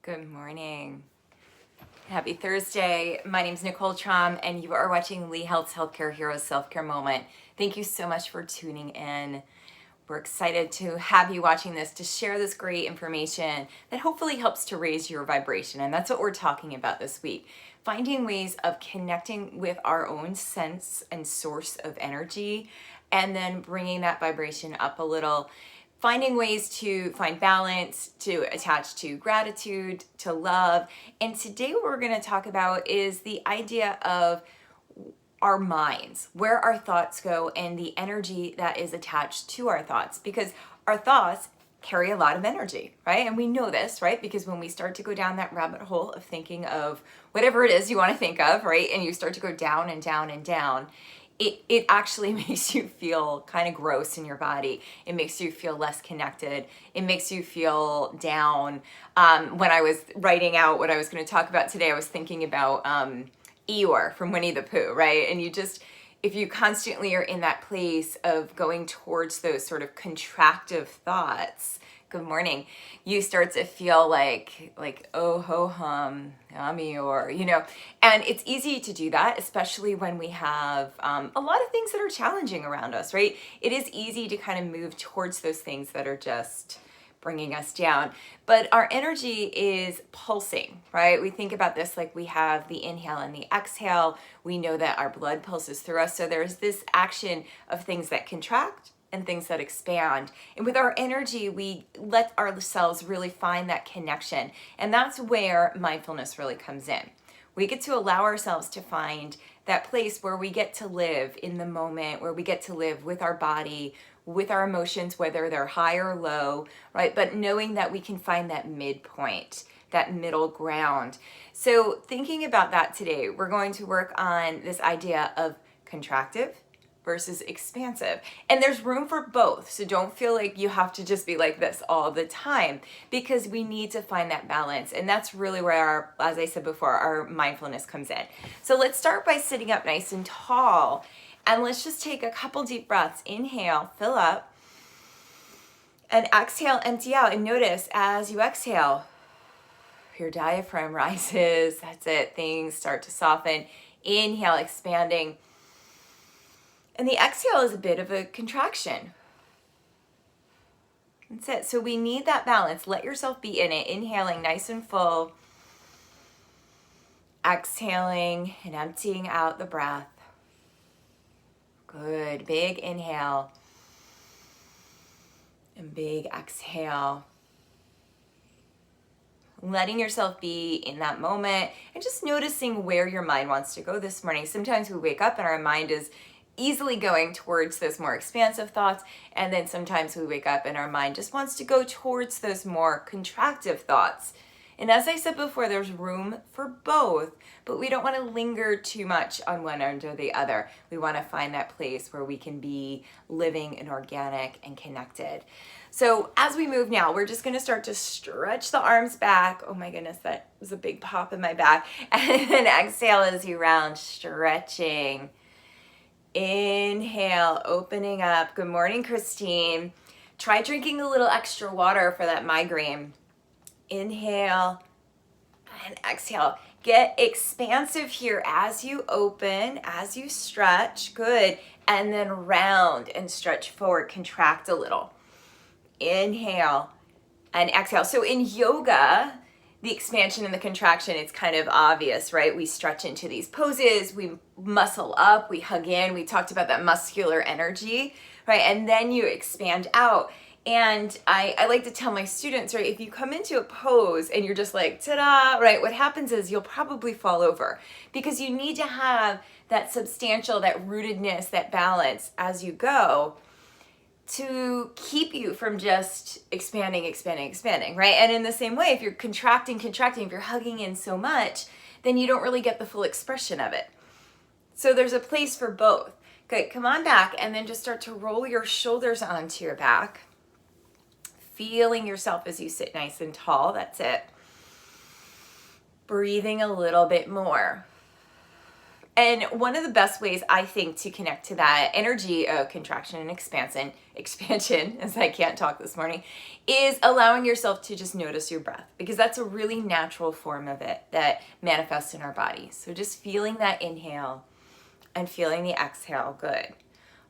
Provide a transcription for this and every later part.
Good morning. Happy Thursday. My name is Nicole Traum, and you are watching Lee Health's Healthcare Heroes Self-Care Moment. Thank you so much for tuning in. We're excited to have you watching this, to share this great information that hopefully helps to raise your vibration. And that's what we're talking about this week. Finding ways of connecting with our own sense and source of energy, and then bringing that vibration up a little. Finding ways to find balance, to attach to gratitude, to love. And today what we're going to talk about is the idea of our minds, where our thoughts go, and the energy that is attached to our thoughts, because our thoughts carry a lot of energy, right? And we know this, right? Because when we start to go down that rabbit hole of thinking of whatever it is you want to think of, right? And you start to go down and down and down, it actually makes you feel kind of gross in your body. It makes you feel less connected. It makes you feel down. When I was writing out what I was going to talk about today, I was thinking about Eeyore from Winnie the Pooh, right? And if you constantly are in that place of going towards those sort of contractive thoughts, good morning, you start to feel like oh ho hum, I'm Eeyore, and it's easy to do that, especially when we have a lot of things that are challenging around us, right? It is easy to kind of move towards those things that are just bringing us down. But our energy is pulsing, right? We think about this like we have the inhale and the exhale. We know that our blood pulses through us. So there's this action of things that contract and things that expand. And with our energy, we let ourselves really find that connection. And that's where mindfulness really comes in. We get to allow ourselves to find that place where we get to live in the moment, where we get to live with our body, with our emotions, whether they're high or low, right? But knowing that we can find that midpoint, that middle ground. So thinking about that today, we're going to work on this idea of contractive versus expansive. And there's room for both. So don't feel like you have to just be like this all the time, because we need to find that balance. And that's really where as I said before, our mindfulness comes in. So let's start by sitting up nice and tall. And let's just take a couple deep breaths. Inhale, fill up. And exhale, empty out. And notice as you exhale, your diaphragm rises. That's it. Things start to soften. Inhale, expanding. And the exhale is a bit of a contraction. That's it. So we need that balance. Let yourself be in it. Inhaling nice and full. Exhaling and emptying out the breath. Good. Big inhale. And big exhale. Letting yourself be in that moment and just noticing where your mind wants to go this morning. Sometimes we wake up and our mind is easily going towards those more expansive thoughts, and then sometimes we wake up and our mind just wants to go towards those more contractive thoughts. And as I said before, there's room for both, but we don't want to linger too much on one end or the other. We want to find that place where we can be living and organic and connected. So as we move now, we're just going to start to stretch the arms back. Oh my goodness, that was a big pop in my back. And then exhale as you round, stretching. Inhale, opening up. Good morning, Christine. Try drinking a little extra water for that migraine. Inhale and exhale. Get expansive here as you open, as you stretch. Good. And then round and stretch forward. Contract a little. Inhale and exhale. So in yoga, the expansion and the contraction, it's kind of obvious, right? We stretch into these poses, we muscle up, we hug in, we talked about that muscular energy, right? And then you expand out. And I like to tell my students, right, if you come into a pose and you're just like, ta-da, right, what happens is you'll probably fall over, because you need to have that substantial, that rootedness, that balance as you go, to keep you from just expanding, right? And in the same way, if you're contracting, if you're hugging in so much, then you don't really get the full expression of it. So there's a place for both. Good, come on back and then just start to roll your shoulders onto your back. Feeling yourself as you sit nice and tall, that's it. Breathing a little bit more. And one of the best ways I think to connect to that energy of contraction and expansion, as I can't talk this morning, is allowing yourself to just notice your breath, because that's a really natural form of it that manifests in our body. So just feeling that inhale and feeling the exhale. Good.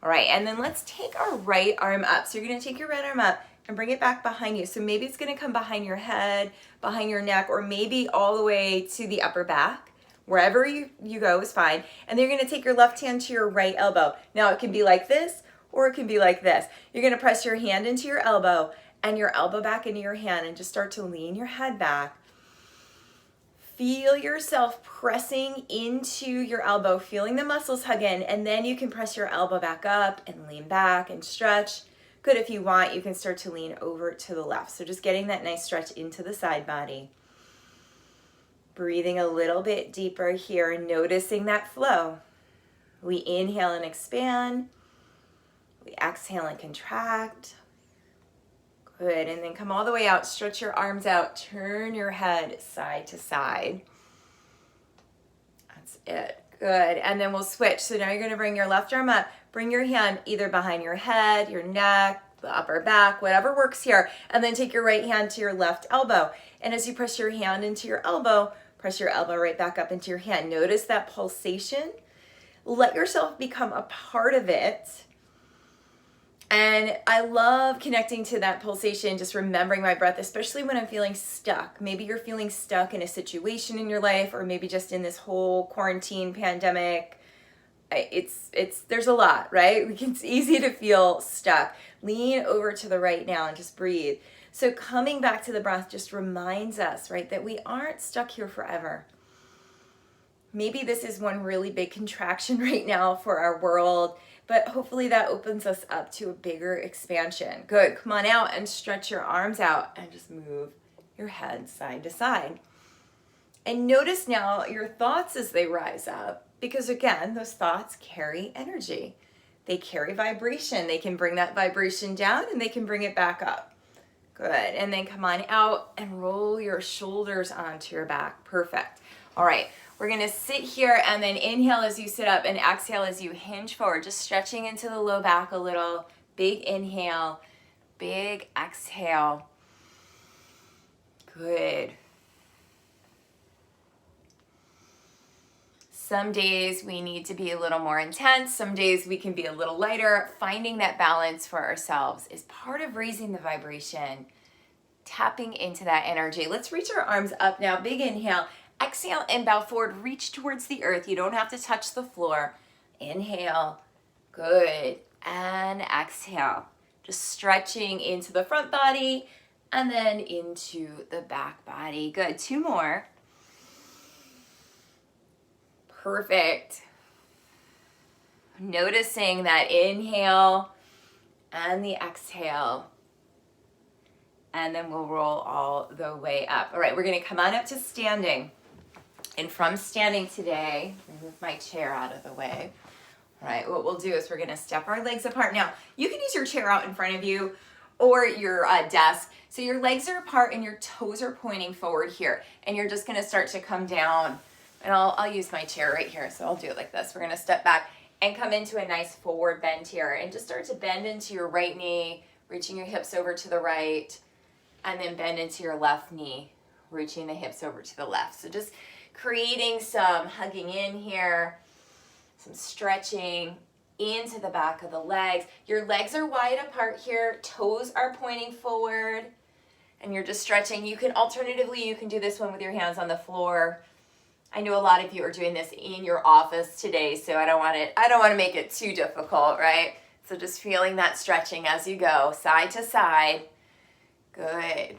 All right, and then let's take our right arm up. So you're gonna take your right arm up and bring it back behind you. So maybe it's gonna come behind your head, behind your neck, or maybe all the way to the upper back. Wherever you go is fine. And then you're gonna take your left hand to your right elbow. Now it can be like this, or it can be like this. You're gonna press your hand into your elbow and your elbow back into your hand and just start to lean your head back. Feel yourself pressing into your elbow, feeling the muscles hug in, and then you can press your elbow back up and lean back and stretch. Good, if you want, you can start to lean over to the left. So just getting that nice stretch into the side body. Breathing a little bit deeper here and noticing that flow. We inhale and expand. We exhale and contract. Good, and then come all the way out, stretch your arms out, turn your head side to side. That's it, good, and then we'll switch. So now you're gonna bring your left arm up, bring your hand either behind your head, your neck, the upper back, whatever works here, and then take your right hand to your left elbow. And as you press your hand into your elbow, press your elbow right back up into your hand. Notice that pulsation. Let yourself become a part of it. And I love connecting to that pulsation, just remembering my breath, especially when I'm feeling stuck. Maybe you're feeling stuck in a situation in your life, or maybe just in this whole quarantine pandemic. There's a lot, right? It's easy to feel stuck. Lean over to the right now and just breathe. So coming back to the breath just reminds us, right, that we aren't stuck here forever. Maybe this is one really big contraction right now for our world, but hopefully that opens us up to a bigger expansion. Good, come on out and stretch your arms out and just move your head side to side. And notice now your thoughts as they rise up, because again, those thoughts carry energy. They carry vibration. They can bring that vibration down and they can bring it back up. Good, and then come on out and roll your shoulders onto your back. Perfect. All right, we're gonna sit here and then inhale as you sit up and exhale as you hinge forward, just stretching into the low back a little. Big inhale, big exhale. Good. Some days we need to be a little more intense. Some days we can be a little lighter. Finding that balance for ourselves is part of raising the vibration, tapping into that energy. Let's reach our arms up now. Big inhale. Exhale and bow forward. Reach towards the earth. You don't have to touch the floor. Inhale. Good. And exhale. Just stretching into the front body and then into the back body. Good. Two more. Perfect. Noticing that inhale and the exhale. And then we'll roll all the way up. All right, we're gonna come on up to standing. And from standing today, move my chair out of the way. All right, what we'll do is we're gonna step our legs apart. Now, you can use your chair out in front of you or your desk. So your legs are apart and your toes are pointing forward here. And you're just gonna start to come down. And I'll use my chair right here, so I'll do it like this. We're gonna step back and come into a nice forward bend here and just start to bend into your right knee, reaching your hips over to the right, and then bend into your left knee, reaching the hips over to the left. So just creating some hugging in here, some stretching into the back of the legs. Your legs are wide apart here, toes are pointing forward, and you're just stretching. You can alternatively, you can do this one with your hands on the floor. I know a lot of you are doing this in your office today, so I don't want to make it too difficult, right? So just feeling that stretching as you go, side to side. Good.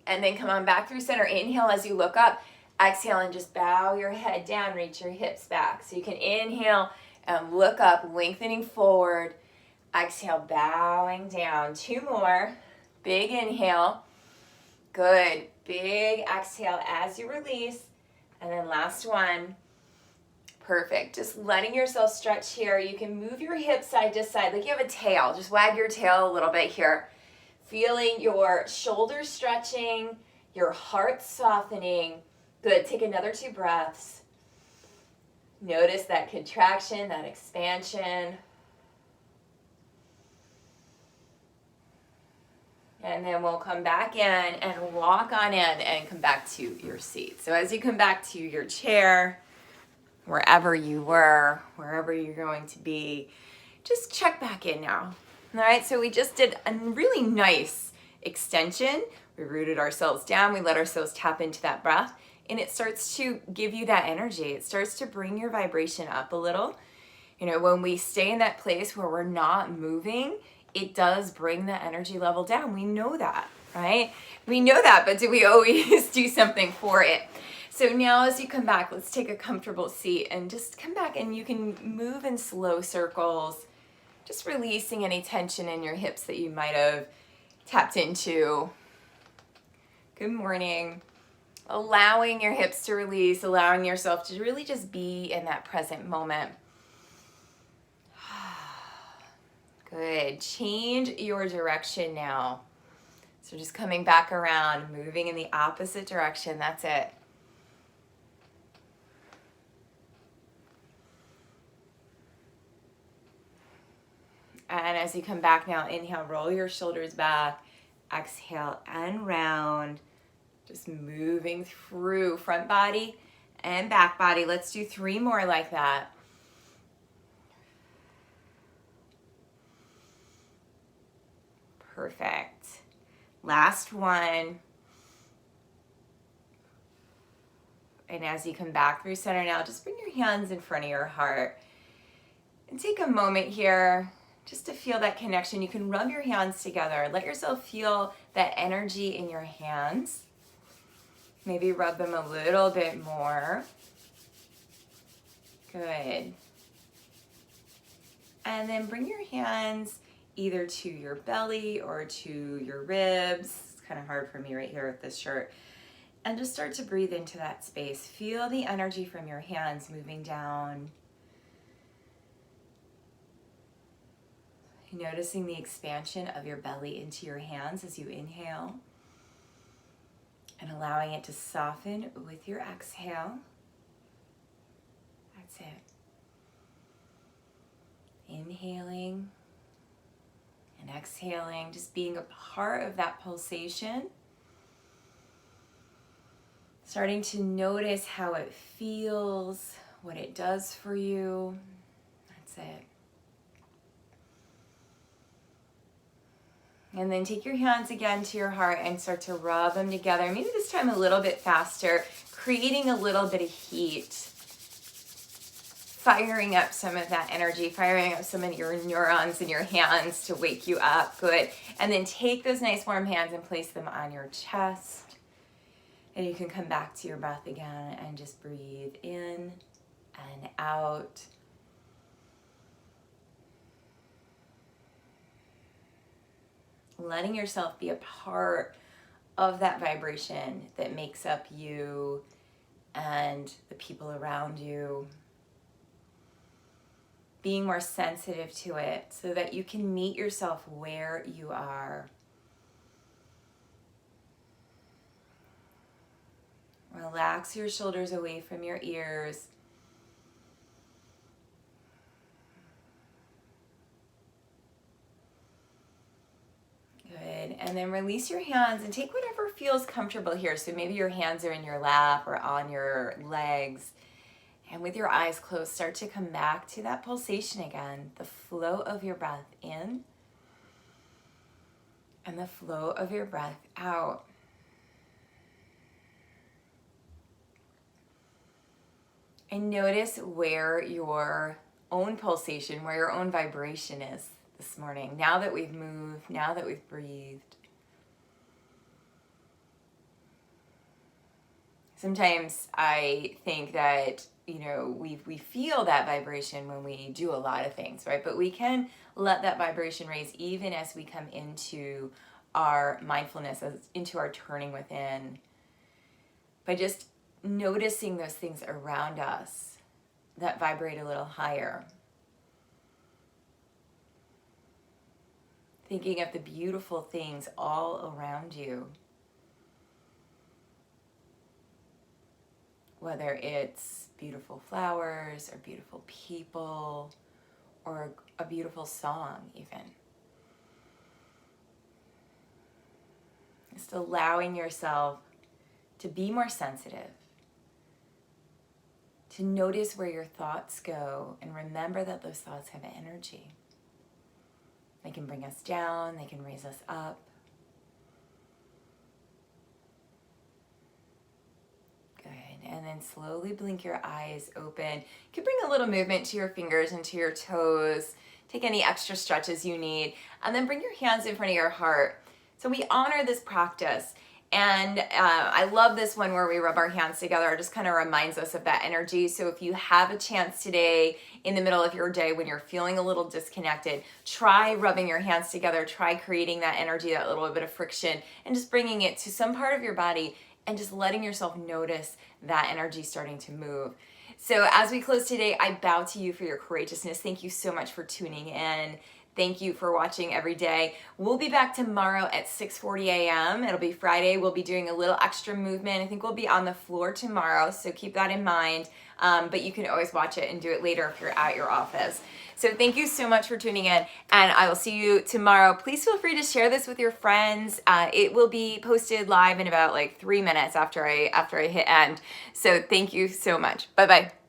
And then come on back through center. Inhale as you look up. Exhale and just bow your head down, reach your hips back. So you can inhale and look up, lengthening forward. Exhale, bowing down. Two more. Big inhale. Good. Big exhale as you release. And then last one. Perfect. Just letting yourself stretch here. You can move your hips side to side like you have a tail. Just wag your tail a little bit here. Feeling your shoulders stretching, your heart softening. Good. Take another 2 breaths. Notice that contraction, that expansion. And then we'll come back in and walk on in and come back to your seat. So as you come back to your chair, wherever you were, wherever you're going to be, just check back in now. All right, so we just did a really nice extension. We rooted ourselves down. We let ourselves tap into that breath, and it starts to give you that energy. It starts to bring your vibration up a little. You know, when we stay in that place where we're not moving, it does bring the energy level down. We know that, right? We know that, but do we always do something for it? So now as you come back, let's take a comfortable seat and just come back, and you can move in slow circles, just releasing any tension in your hips that you might have tapped into. Good morning. Allowing your hips to release, allowing yourself to really just be in that present moment. Good. Change your direction now. So just coming back around, moving in the opposite direction. That's it. And as you come back now, inhale, roll your shoulders back. Exhale and round. Just moving through front body and back body. Let's do 3 more like that. Perfect. Last one. And as you come back through center now, just bring your hands in front of your heart. And take a moment here just to feel that connection. You can rub your hands together. Let yourself feel that energy in your hands. Maybe rub them a little bit more. Good. And then bring your hands either to your belly or to your ribs. It's kind of hard for me right here with this shirt. And just start to breathe into that space. Feel the energy from your hands moving down. Noticing the expansion of your belly into your hands as you inhale. And allowing it to soften with your exhale. That's it. Inhaling and exhaling, just being a part of that pulsation. Starting to notice how it feels, what it does for you. That's it. And then take your hands again to your heart and start to rub them together. Maybe this time a little bit faster, creating a little bit of heat. Firing up some of that energy, firing up some of your neurons in your hands to wake you up. Good. And then take those nice warm hands and place them on your chest. And you can come back to your breath again and just breathe in and out. Letting yourself be a part of that vibration that makes up you and the people around you. Being more sensitive to it so that you can meet yourself where you are. Relax your shoulders away from your ears. Good. And then release your hands and take whatever feels comfortable here. So maybe your hands are in your lap or on your legs. And with your eyes closed, start to come back to that pulsation again. The flow of your breath in and the flow of your breath out. And notice where your own pulsation, where your own vibration is this morning. Now that we've moved, now that we've breathed. Sometimes I think that, we feel that vibration when we do a lot of things, right? But we can let that vibration raise even as we come into our mindfulness, into our turning within, by just noticing those things around us that vibrate a little higher. Thinking of the beautiful things all around you. whether it's beautiful flowers or beautiful people or a beautiful song even. Just allowing yourself to be more sensitive, to notice where your thoughts go, and remember that those thoughts have energy. They can bring us down, they can raise us up. Good, and then slowly blink your eyes open. You can bring a little movement to your fingers and to your toes. Take any extra stretches you need, and then bring your hands in front of your heart. So we honor this practice. And I love this one where we rub our hands together. It just kind of reminds us of that energy. So if you have a chance today in the middle of your day when you're feeling a little disconnected, try rubbing your hands together. Try creating that energy, that little bit of friction, and just bringing it to some part of your body and just letting yourself notice that energy starting to move. So as we close today, I bow to you for your courageousness. Thank you so much for tuning in. Thank you for watching every day. We'll be back tomorrow at 6:40 a.m. It'll be Friday. We'll be doing a little extra movement. I think we'll be on the floor tomorrow, so keep that in mind. But you can always watch it and do it later if you're at your office. So thank you so much for tuning in, and I will see you tomorrow. Please feel free to share this with your friends. It will be posted live in about like 3 minutes after I hit end. So thank you so much. Bye-bye.